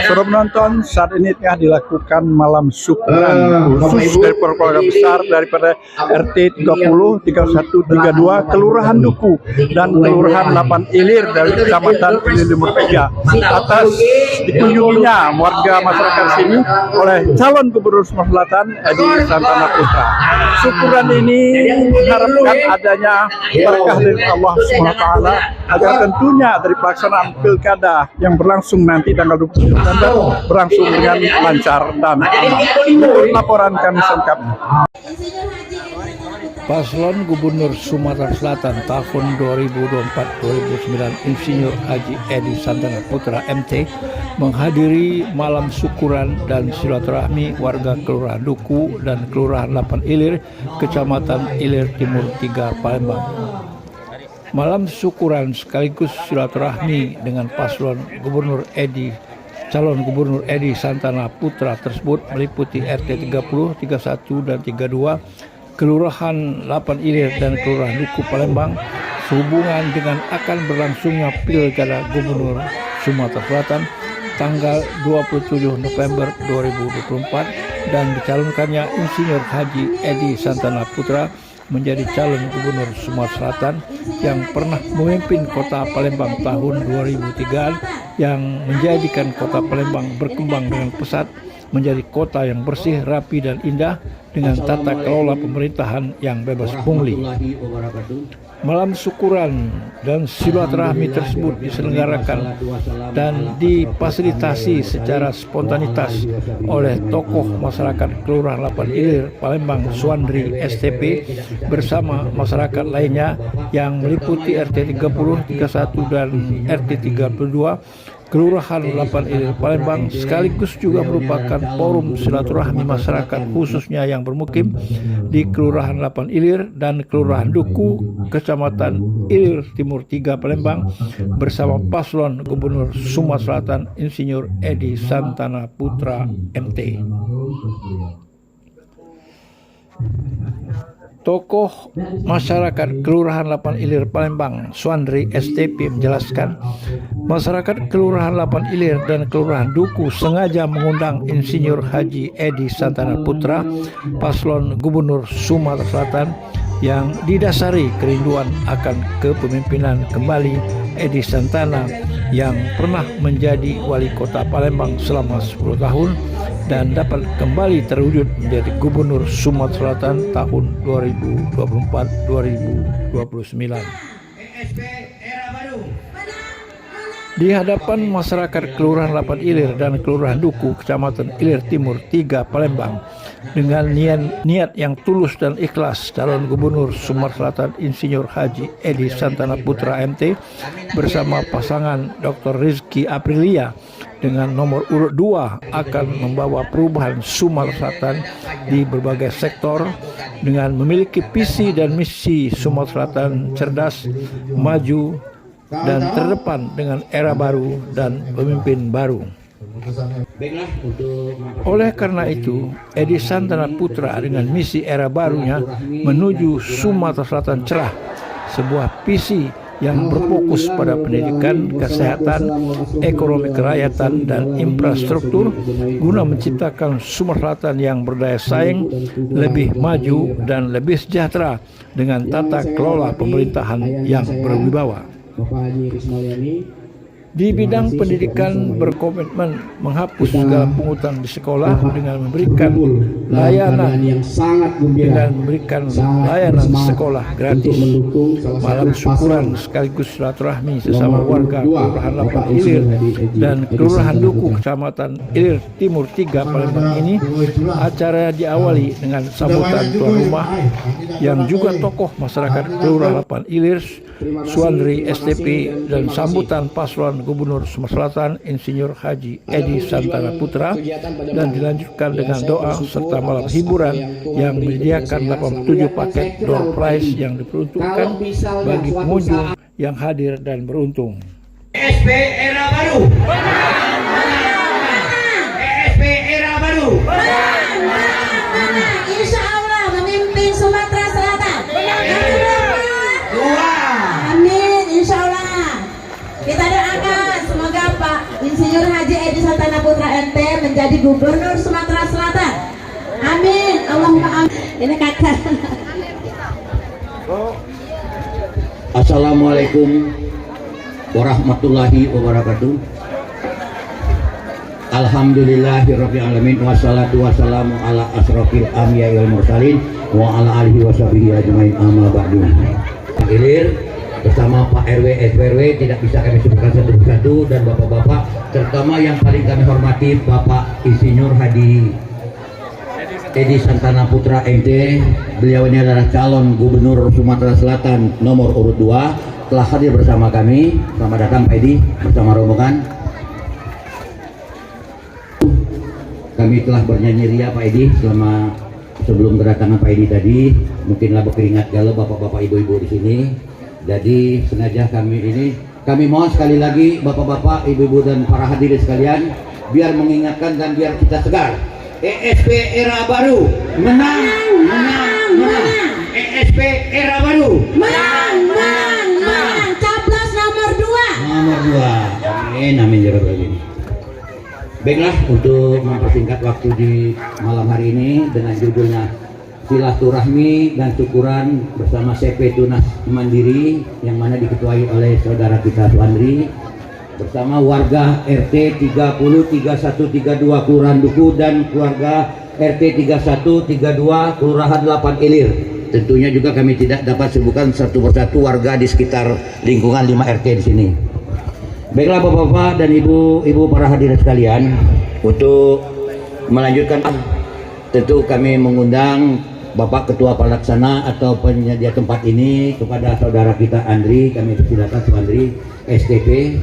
Saudara penonton, saat ini tengah dilakukan malam syukuran khusus dari keluarga besar daripada RT 30, 31, 32, Kelurahan Duku dan Kelurahan 8 Ilir dari Kecamatan Ilir Timur 3 atas dikunjunginya warga masyarakat sini oleh calon Gubernur Sumatera Selatan Edi Santana Putra. Syukuran ini mengharapkan adanya berkah dari Allah SWT agar tentunya dari pelaksanaan pilkada yang berlangsung nanti tanggal 20 September berlangsung dengan lancar dan aman. Menurut laporan kami selengkapnya. Paslon Gubernur Sumatera Selatan tahun 2024-2029 Insinyur Haji Edi Santana Putra MT menghadiri malam syukuran dan silaturahmi warga Kelurahan Duku dan Kelurahan 8 Ilir, Kecamatan Ilir Timur 3, Palembang. Malam syukuran sekaligus silaturahmi dengan paslon calon Gubernur Edi Santana Putra tersebut meliputi RT 30, 31 dan 32, Kelurahan 8 Ilir dan Kelurahan Duku Palembang sehubungan dengan akan berlangsungnya Pilkada Gubernur Sumatera Selatan tanggal 27 November 2024 dan dicalonkannya Insinyur Haji Edi Santana Putra menjadi calon Gubernur Sumatera Selatan yang pernah memimpin Kota Palembang tahun 2003 yang menjadikan Kota Palembang berkembang dengan pesat menjadi kota yang bersih, rapi dan indah dengan tata kelola pemerintahan yang bebas pungli. Malam syukuran dan silaturahmi tersebut diselenggarakan dan difasilitasi secara spontanitas oleh tokoh masyarakat Kelurahan 8 Ilir, Palembang, Suandri STP bersama masyarakat lainnya yang meliputi RT 30, 31 dan RT 32, Kelurahan 8 Ilir Palembang sekaligus juga merupakan forum silaturahmi masyarakat khususnya yang bermukim di Kelurahan 8 Ilir dan Kelurahan Duku, Kecamatan Ilir Timur 3 Palembang bersama paslon Gubernur Sumatera Selatan Insinyur Edi Santana Putra MT. Tokoh masyarakat Kelurahan 8 Ilir Palembang, Suandri STP menjelaskan, masyarakat Kelurahan 8 Ilir dan Kelurahan Duku sengaja mengundang Insinyur Haji Edi Santana Putra, paslon Gubernur Sumatera Selatan yang didasari kerinduan akan kepemimpinan kembali Edi Santana yang pernah menjadi wali kota Palembang selama 10 tahun dan dapat kembali terwujud menjadi Gubernur Sumatera Selatan tahun 2024-2029. Di hadapan masyarakat Kelurahan 8 Ilir dan Kelurahan Duku, Kecamatan Ilir Timur 3 Palembang, dengan niat yang tulus dan ikhlas, calon Gubernur Sumatera Selatan Insinyur Haji Edi Santana Putra MT bersama pasangan Dr. Rizky Aprilia dengan nomor urut 2 akan membawa perubahan Sumatera Selatan di berbagai sektor dengan memiliki visi dan misi Sumatera Selatan cerdas, maju, dan terdepan dengan era baru dan pemimpin baru. Oleh karena itu, Edi Santana Putra dengan misi era barunya menuju Sumatera Selatan cerah, sebuah visi yang berfokus pada pendidikan, kesehatan, ekonomi kerakyatan, dan infrastruktur guna menciptakan Sumatera Selatan yang berdaya saing, lebih maju, dan lebih sejahtera dengan tata kelola pemerintahan yang berwibawa. Di bidang pendidikan berkomitmen menghapus segala pungutan di sekolah dengan memberikan layanan sekolah gratis. Malam syukuran sekaligus silaturahmi sesama warga Kelurahan 8 Ilir dan Kelurahan Duku, Kecamatan Ilir Timur 3 Palembang ini acara diawali dengan sambutan tuan rumah yang juga tokoh masyarakat Kelurahan 8 Ilir, Suandri STP, dan sambutan paslon Gubernur Sumatera Selatan Insinyur Haji Edi Santana Putra, dan dilanjutkan dengan doa serta malam hiburan yang menyediakan 87 paket door prize yang diperuntukkan bagi pengunjung yang hadir dan beruntung. ESP era baru. ESP era baru. Insya Allah memimpin Sumatera Selatan. Amin, insya Allah. Kita doakan semoga Pak Insinyur Haji Edi Santana ente menjadi Gubernur Sumatera Selatan. Amin. Allahumma amin. Ini kakak. Assalamualaikum warahmatullahi wabarakatuh. Alhamdulillahirabbil alamin wassalatu wassalamu ala asrofil anbiya'i wal mursalin wa ala alihi washabihi ajmain amma ba'du. Pak Ilir bersama Pak RW SPRW tidak bisa kami sebutkan satu persatu, dan bapak-bapak terutama yang paling kami hormati Bapak Insinyur Hadi Edi Santana Putra MT. Beliau ini adalah calon Gubernur Sumatera Selatan nomor urut 2, telah hadir bersama kami. Selamat datang Pak Edi bersama rombongan. Kami telah bernyanyi ria Pak Edi sebelum kedatangan Pak Edi tadi. Mungkinlah berkeringat galau bapak-bapak ibu-ibu di sini. Jadi sengaja kami mohon sekali lagi bapak-bapak ibu-ibu dan para hadirin sekalian, biar mengingatkan dan biar kita segar. ESP era baru menang. ESP era baru Menang. Capres nomor 2. Amin ya rabbal alamin. Baiklah, untuk mempersingkat waktu di malam hari ini dengan judulnya silaturahmi dan syukuran bersama CP Tunas Mandiri yang mana diketuai oleh saudara kita Suandri bersama warga RT 30, 31, 32 Kelurahan Duku dan keluarga RT 31, 32 Kelurahan 8 Ilir. Tentunya juga kami tidak dapat sebutkan satu persatu warga di sekitar lingkungan 5 RT di sini. Baiklah bapak-bapak dan ibu-ibu para hadirin sekalian, untuk melanjutkan tentu kami mengundang Bapak Ketua Pelaksana atau penyedia tempat ini kepada saudara kita Andri. Kami persilakan Andri STP,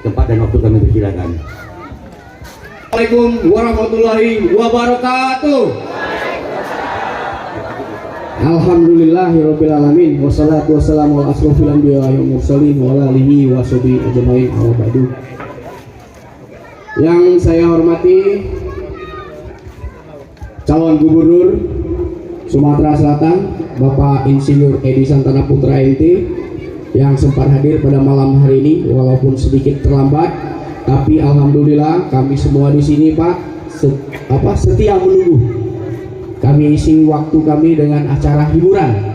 tempat dan waktu kami persilakan. Assalamualaikum warahmatullahi wabarakatuh. Alhamdulillahirabbil alamin wassalatu wassalamu ala asrofil anbiya'i wal mursalin wa ala alihi washabihi ajmain amma ba'du. Yang saya hormati calon Gubernur Sumatera Selatan Bapak Insinyur Edi Santana Putra MT yang sempat hadir pada malam hari ini walaupun sedikit terlambat, tapi alhamdulillah kami semua di sini Pak setia menunggu. Kami isi waktu kami dengan acara hiburan.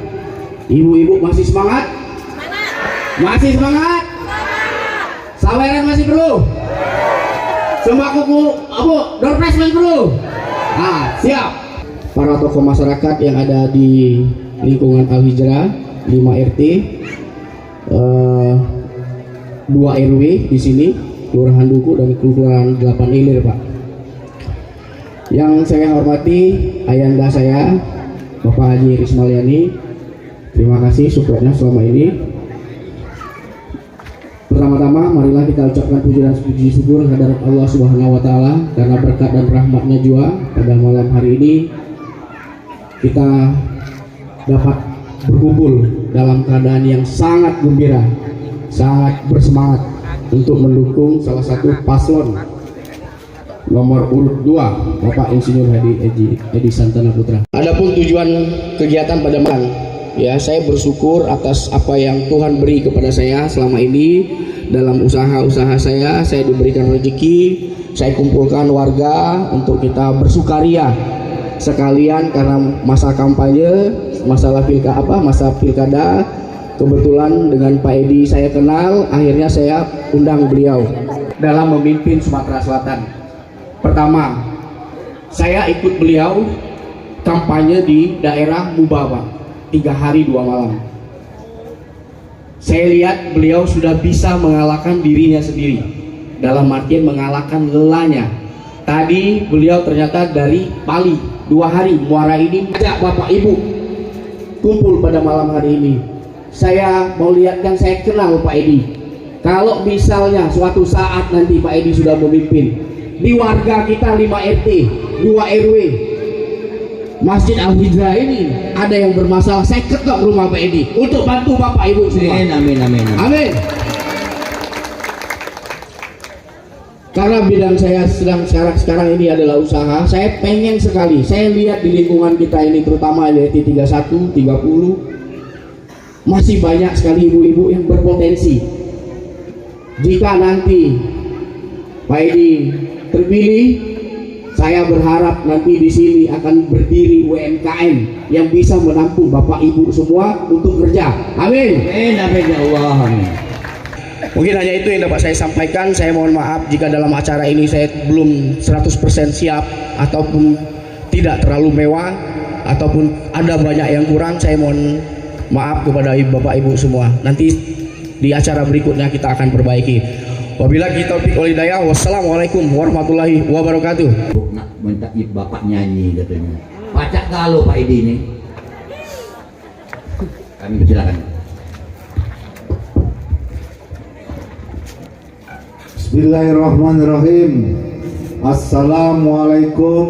Ibu-ibu masih semangat? Masih semangat? Saweran masih perlu? Sembako doorpress masih perlu? Siap. Para tokoh masyarakat yang ada di lingkungan Al Hijrah 5 RT 2 RW di sini Kelurahan Duku dan Kelurahan 8 Ilir Pak. Yang saya hormati ayanda saya Bapak Haji Rismaliani, terima kasih supportnya selama ini. Pertama-tama marilah kita ucapkan puji dan puji syukur kehadirat Allah Subhanahu wa taala karena berkat dan rahmatnya juga pada malam hari ini kita dapat berkumpul dalam keadaan yang sangat gembira, sangat bersemangat untuk mendukung salah satu paslon nomor urut 2 Bapak Insinyur Edi Santana Putra. Adapun tujuan kegiatan pada malam, ya saya bersyukur atas apa yang Tuhan beri kepada saya selama ini dalam usaha-usaha saya diberikan rezeki, saya kumpulkan warga untuk kita bersukaria sekalian karena masa kampanye, masa pilkada. Kebetulan dengan Pak Edi saya kenal, akhirnya saya undang beliau dalam memimpin Sumatera Selatan. Pertama, saya ikut beliau kampanye di daerah Mubawa 3 hari 2 malam. Saya lihat beliau sudah bisa mengalahkan dirinya sendiri, dalam artian mengalahkan lelahnya. Tadi beliau ternyata dari Bali 2 hari Muara ini ajak bapak ibu kumpul pada malam hari ini. Saya mau lihat dan saya kenal Pak Edi. Kalau misalnya suatu saat nanti Pak Edi sudah memimpin di warga kita 5 RT 2 RW Masjid Al Hijrah ini ada yang bermasalah, saya ketok rumah Pak Edi untuk bantu bapak ibu semua. Amin. Karena bidang saya sekarang ini adalah usaha, saya pengen sekali, saya lihat di lingkungan kita ini terutama RT 31, 30 masih banyak sekali ibu-ibu yang berpotensi. Jika nanti Pak Edi terpilih, Saya berharap nanti di sini akan berdiri UMKM yang bisa menampung Bapak Ibu semua untuk kerja. Amin. Amin ya Allah. Amin. Mungkin hanya itu yang dapat saya sampaikan. Saya mohon maaf jika dalam acara ini saya belum 100% siap ataupun tidak terlalu mewah ataupun ada banyak yang kurang. Saya mohon maaf kepada Bapak Ibu semua. Nanti di acara berikutnya kita akan perbaiki. Wabillahi taufiq wal hidayah. Wassalamualaikum warahmatullahi wabarakatuh. Nak minta bapak nyanyi katanya. Pacak galau Pak Edi ini. Kami persilakan. Bismillahirrahmanirrahim. Assalamualaikum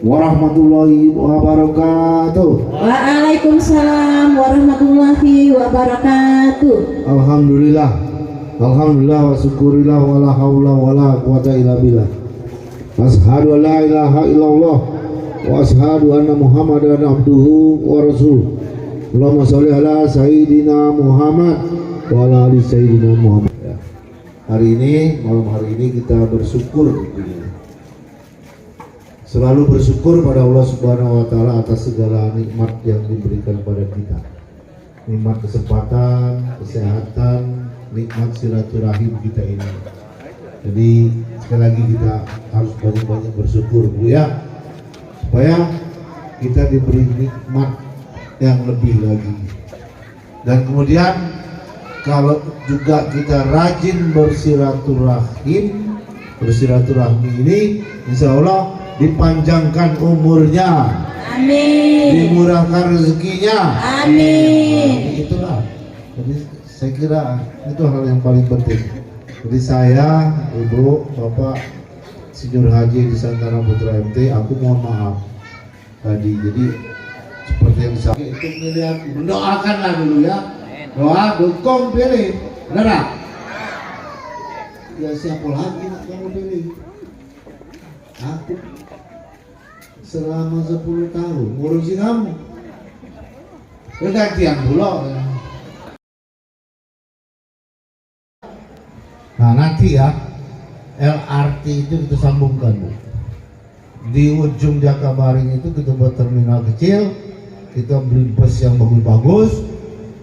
warahmatullahi wabarakatuh. Waalaikumsalam warahmatullahi wabarakatuh. Alhamdulillah wa syukurillah wa la haula wa la quwata illa billah. Ashhadu an la ilaha illallah wa ashhadu anna Muhammadan abduhu wa rasuluh. Allahumma sholli ala sayyidina Muhammad wa ala ali sayyidina Muhammad. Hari ini, malam hari ini kita bersyukur, selalu bersyukur pada Allah Subhanahu wa taala atas segala nikmat yang diberikan kepada kita. Nikmat kesempatan, kesehatan, nikmat silaturahim kita ini. Jadi sekali lagi kita harus banyak-banyak bersyukur, Bu ya, supaya kita diberi nikmat yang lebih lagi. Dan kemudian kalau juga kita rajin bersilaturahmi ini, insya Allah dipanjangkan umurnya, Amin. dimurahkan rezekinya, Amin. itulah. Jadi saya kira itu hal yang paling penting. Jadi saya, Ibu, Bapak Senior Haji di Santana Putra MT, aku mohon maaf tadi. Jadi seperti yang saya itu melihat, mendoakanlah dulu ya, doa dukung pilih, benar tak? Ya siapa lagi nak kamu pilih? Aku selama 10 tahun ngurusin kamu, gantian pula. Nah nanti ya LRT itu kita sambungkan, Bu. Di ujung Jakabaring itu kita buat terminal kecil, kita beli bus yang bagus-bagus.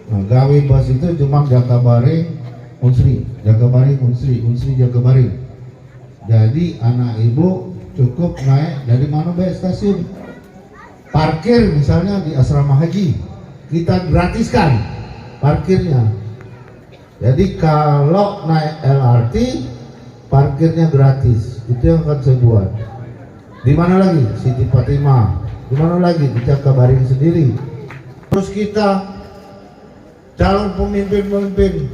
Nah, gawe bus itu cuma Jakabaring Unsri, Jakabaring Unsri, Unsri Jakabaring. Jadi anak ibu cukup naik dari mana be stasiun, parkir misalnya di asrama haji, kita gratiskan parkirnya. Jadi kalau naik LRT parkirnya gratis, itu yang akan saya buat. Di mana lagi? Siti Fatimah. Di mana lagi? Di Jakabaring sendiri. Terus kita calon pemimpin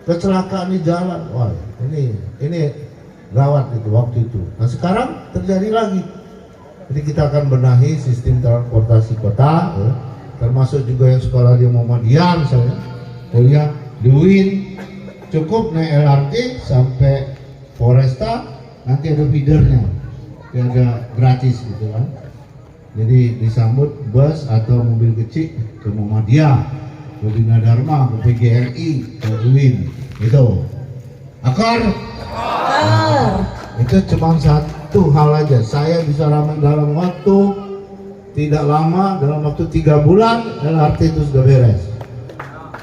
kecelakaan di jalan, wah ini gawat itu waktu itu. Nah sekarang terjadi lagi. Jadi kita akan benahi sistem transportasi kota, ya. Termasuk juga yang sekolah di Muhammadiyah misalnya, kuliah di UIN, cukup naik LRT sampai Foresta, nanti ada feedernya, ada gratis gitu kan. Jadi disambut bus atau mobil kecil ke Muhammadiyah, ke Bina Dharma, ke PGRI, ke UIN, itu. Akar? Itu cuma satu hal aja. Saya bisa ramai dalam waktu tidak lama, dalam waktu 3 bulan LRT itu sudah beres.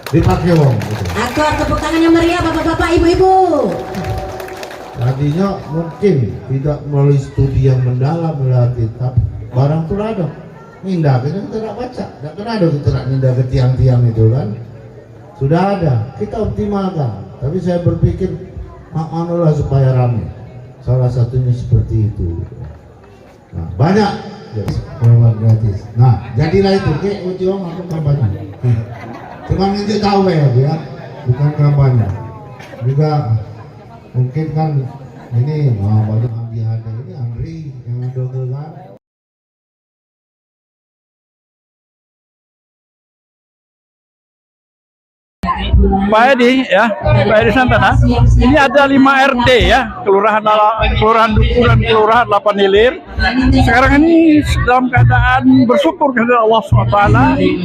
Dipakai wong. Gitu. Akor tepuk tangan yang meriah bapak-bapak, ibu-ibu. Tadinya mungkin tidak melalui studi yang mendalam LRT, tapi barang itu ada. Nindak kita tidak baca, tidak pernah ada kita tidak nindak ke tiang-tiang itu kan. Sudah ada, kita optimalkan. Tapi saya berpikir manulah supaya ramai. Salah satunya seperti itu. Nah, banyak lewat gratis. Nah, jadilah itu kayak ujian atau kampanye. Cuma nanti tahu ya, bukan kampanye. Juga mungkin kan ini banyak ambihan ini Andri yang ada kan. Pak Edi ya, Pak Edi Santana. Ini ada 5 RT ya, kelurahan Duku dan kelurahan 8 Hilir. Sekarang ini dalam keadaan bersyukur kepada Allah SWT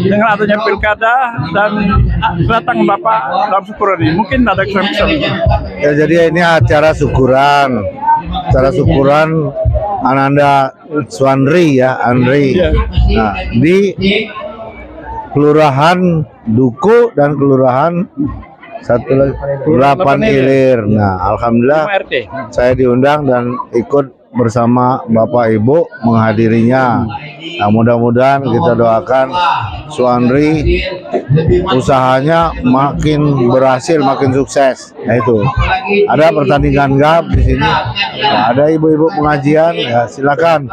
dengan adanya pilkada dan datang Bapak dalam syukuran ini. Mungkin ada kesan-kesan. Ya, jadi ini acara syukuran Ananda Suandri ya, Andri. Nah, di Kelurahan Duku dan Kelurahan 8 Ilir. Nah, alhamdulillah saya diundang dan ikut bersama Bapak Ibu menghadirinya. Nah, mudah-mudahan kita doakan Suandri usahanya makin berhasil, makin sukses. Nah, itu ada pertandingan gap di sini. Nah, ada ibu-ibu pengajian, ya silakan.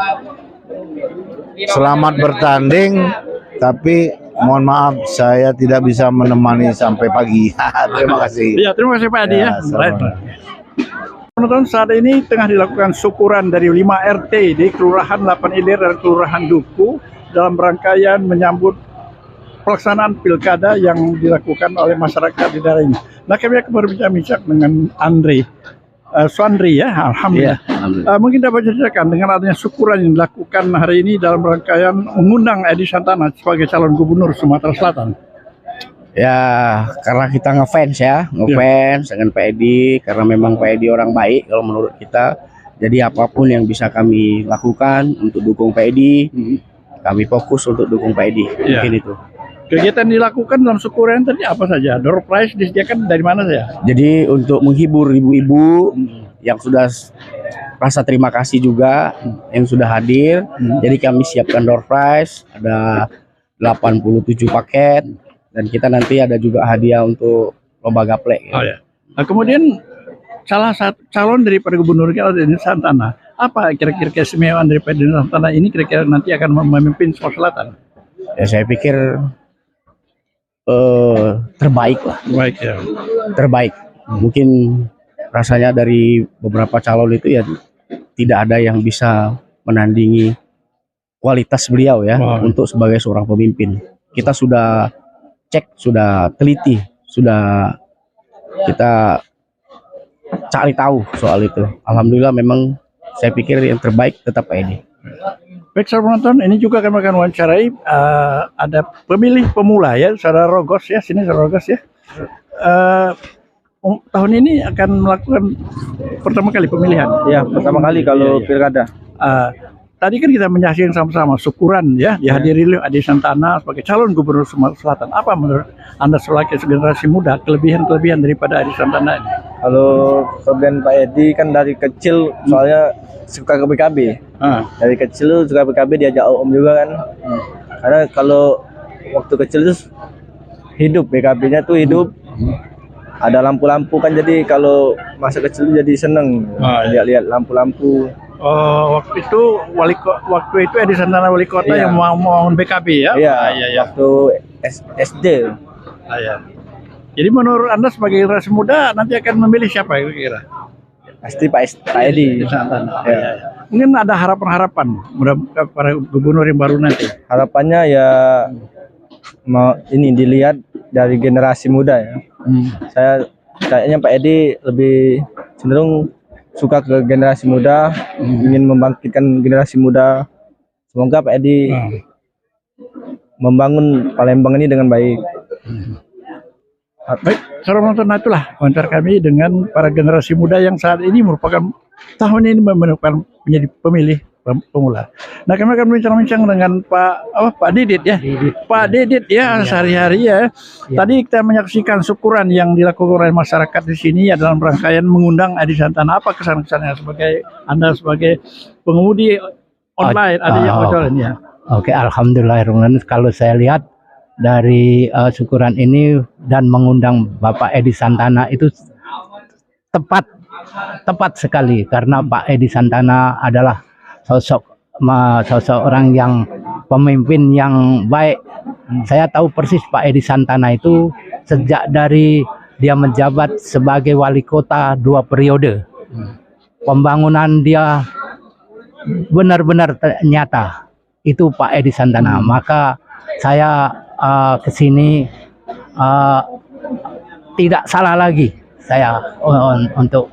Selamat bertanding, tapi mohon maaf saya tidak bisa menemani sampai pagi. Terima kasih. Iya, terima kasih Pak Adi ya. sama-sama. Teman-teman, saat ini tengah dilakukan syukuran dari 5 RT di Kelurahan 8 Ilir dan Kelurahan Duku dalam rangkaian menyambut pelaksanaan pilkada yang dilakukan oleh masyarakat di daerah ini. Nah, kami akan berbincang-bincang dengan Suandri ya, alhamdulillah. Mungkin dapat ceritakan dengan adanya syukuran yang dilakukan hari ini dalam rangkaian mengundang Edi Santana sebagai calon gubernur Sumatera Selatan. Ya, karena kita ngefans dengan Pak Edi, karena memang Pak Edi orang baik kalau menurut kita. Jadi apapun yang bisa kami lakukan untuk dukung Pak Edi, kami fokus untuk dukung Pak Edi. Mungkin itu. Kegiatan dilakukan dalam syukuran tadi apa saja? Door prize disediakan dari mana saja? Jadi untuk menghibur ibu-ibu yang sudah rasa terima kasih juga yang sudah hadir. Jadi kami siapkan door prize, ada 87 paket. Dan kita nanti ada juga hadiah untuk lomba gaplek. Oh ya. Nah, kemudian salah satu calon daripada gubernur kita Edi Santana. Apa kira-kira keistimewaan daripada Edi Santana ini kira-kira nanti akan memimpin Sumatera Selatan? Ya saya pikir terbaik lah. Baik ya. Terbaik. Mungkin rasanya dari beberapa calon itu ya tidak ada yang bisa menandingi kualitas beliau ya untuk sebagai seorang pemimpin. Kita sudah cek, sudah teliti, sudah kita cari tahu soal itu. Alhamdulillah memang saya pikir yang terbaik tetap Pak Edi. Baik, saudara penonton, ini juga kami akan wawancarai ada pemilih pemula ya, saudara Rogos ya, sini saudara Rogos ya. Tahun ini akan melakukan pertama kali pemilihan. Ya, pertama kali kalau pilkada. Tadi kan kita menyaksikan sama-sama syukuran ya, dihadiri oleh Edi Santana sebagai calon gubernur Sumatera Selatan. Apa menurut Anda sebagai generasi muda kelebihan-kelebihan daripada Edi Santana ini? Kalau kelebihan Pak Edi kan dari kecil soalnya suka ke PKB. Dari kecil suka PKB, diajak om juga kan. Karena kalau waktu kecil itu hidup PKB-nya tuh hidup. Ada lampu-lampu kan, jadi kalau masa kecil jadi seneng lihat-lihat lampu-lampu. Waktu itu Edi Santana wali kota yang mau membangun BKB ya? Iya. Waktu SD. Jadi menurut Anda sebagai generasi muda nanti akan memilih siapa kira-kira? Pasti Pak Edi. Mungkin ada harapan-harapan para gubernur yang baru nanti. Harapannya ya ini dilihat dari generasi muda ya. Saya kayaknya Pak Edi lebih cenderung suka ke generasi muda, ingin membangkitkan generasi muda. Semoga Pak Edi membangun Palembang ini dengan baik. Baik, saudara penonton, itulah wawancara kami dengan para generasi muda yang saat ini merupakan tahun ini merupakan menjadi pemilih pemula. Nah, kami akan bincang-bincang dengan Pak Didit ya. Pak Didit ya, sehari-hari ya. Tadi kita menyaksikan syukuran yang dilakukan oleh masyarakat di sini ya dalam rangkaian mengundang Edi Santana. Apa kesan-kesannya sebagai Anda sebagai pengemudi online ada yang bocorin ya? Oke, alhamdulillah. Kalau saya lihat dari syukuran ini dan mengundang Bapak Edi Santana itu tepat sekali karena Pak Edi Santana adalah sosok orang yang pemimpin yang baik. Saya tahu persis Pak Edi Santana itu sejak dari dia menjabat sebagai wali kota 2 periode. Pembangunan dia benar-benar nyata. Itu Pak Edi Santana. Maka saya kesini tidak salah lagi saya untuk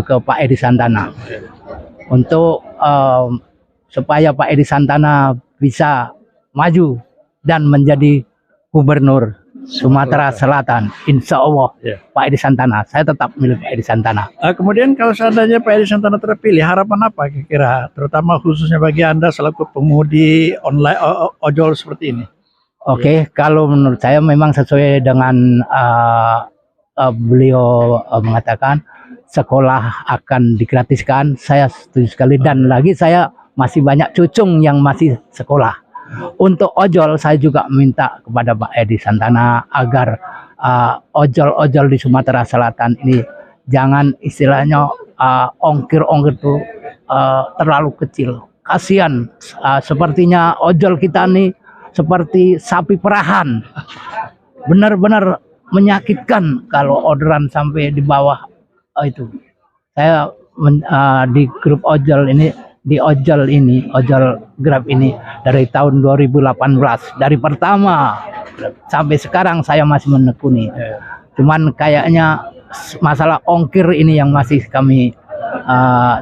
ke Pak Edi Santana untuk supaya Pak Edi Santana bisa maju dan menjadi gubernur Sumatera Selatan. Insya Allah Pak Edi Santana. Saya tetap milih Pak Edi Santana. Kemudian kalau seandainya Pak Edi Santana terpilih, harapan apa kira-kira, terutama khususnya bagi Anda selaku pengemudi online ojol seperti ini? Oke, kalau menurut saya memang sesuai dengan beliau mengatakan sekolah akan digratiskan. Saya setuju sekali, dan lagi saya masih banyak cucung yang masih sekolah. Untuk ojol saya juga minta kepada Pak Edi Santana agar ojol-ojol di Sumatera Selatan ini jangan istilahnya ongkir-ongkir itu terlalu kecil. Kasihan, sepertinya ojol kita nih seperti sapi perahan. Benar-benar menyakitkan kalau orderan sampai di bawah itu. Saya di grup ojol ini, ojol Grab ini dari tahun 2018. Dari pertama sampai sekarang saya masih menekuni. Cuman kayaknya masalah ongkir ini yang masih kami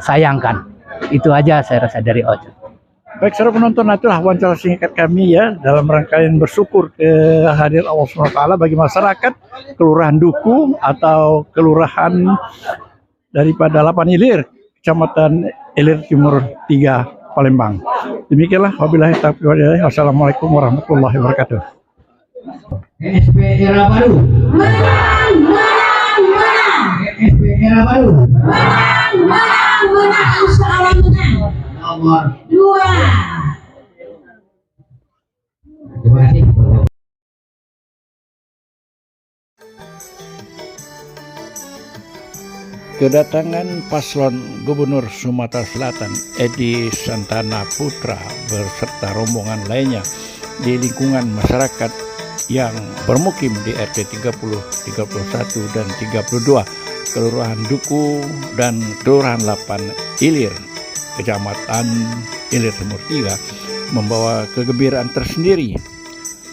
sayangkan. Itu aja saya rasa dari ojol. Baik, saudara penonton, itulah wawancara singkat kami ya dalam rangkaian bersyukur kehadiran Allah SWT bagi masyarakat Kelurahan Duku atau Kelurahan daripada Lapan Ilir, Kecamatan Ilir Timur 3, Palembang. Demikianlah, wabillahi taufiq wal hidayah. Wassalamualaikum warahmatullahi wabarakatuh. ESP era baru. Menang, menang, menang. ESP era baru. Menang, menang, menang. Insya Allah menang. Nomor 2. Terima kasih. Kedatangan paslon Gubernur Sumatera Selatan Edi Santana Putra beserta rombongan lainnya di lingkungan masyarakat yang bermukim di RT 30, 31, dan 32 Kelurahan Duku dan Kelurahan Lapan Ilir, Kecamatan Ilir Timur 3, membawa kegembiraan tersendiri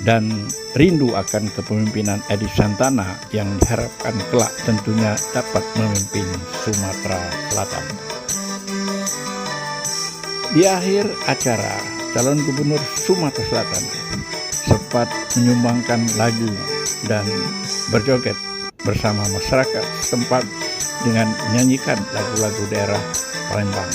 dan rindu akan kepemimpinan Edi Santana yang diharapkan kelak tentunya dapat memimpin Sumatera Selatan. Di akhir acara, calon gubernur Sumatera Selatan sempat menyumbangkan lagu dan berjoget bersama masyarakat setempat dengan menyanyikan lagu-lagu daerah Palembang.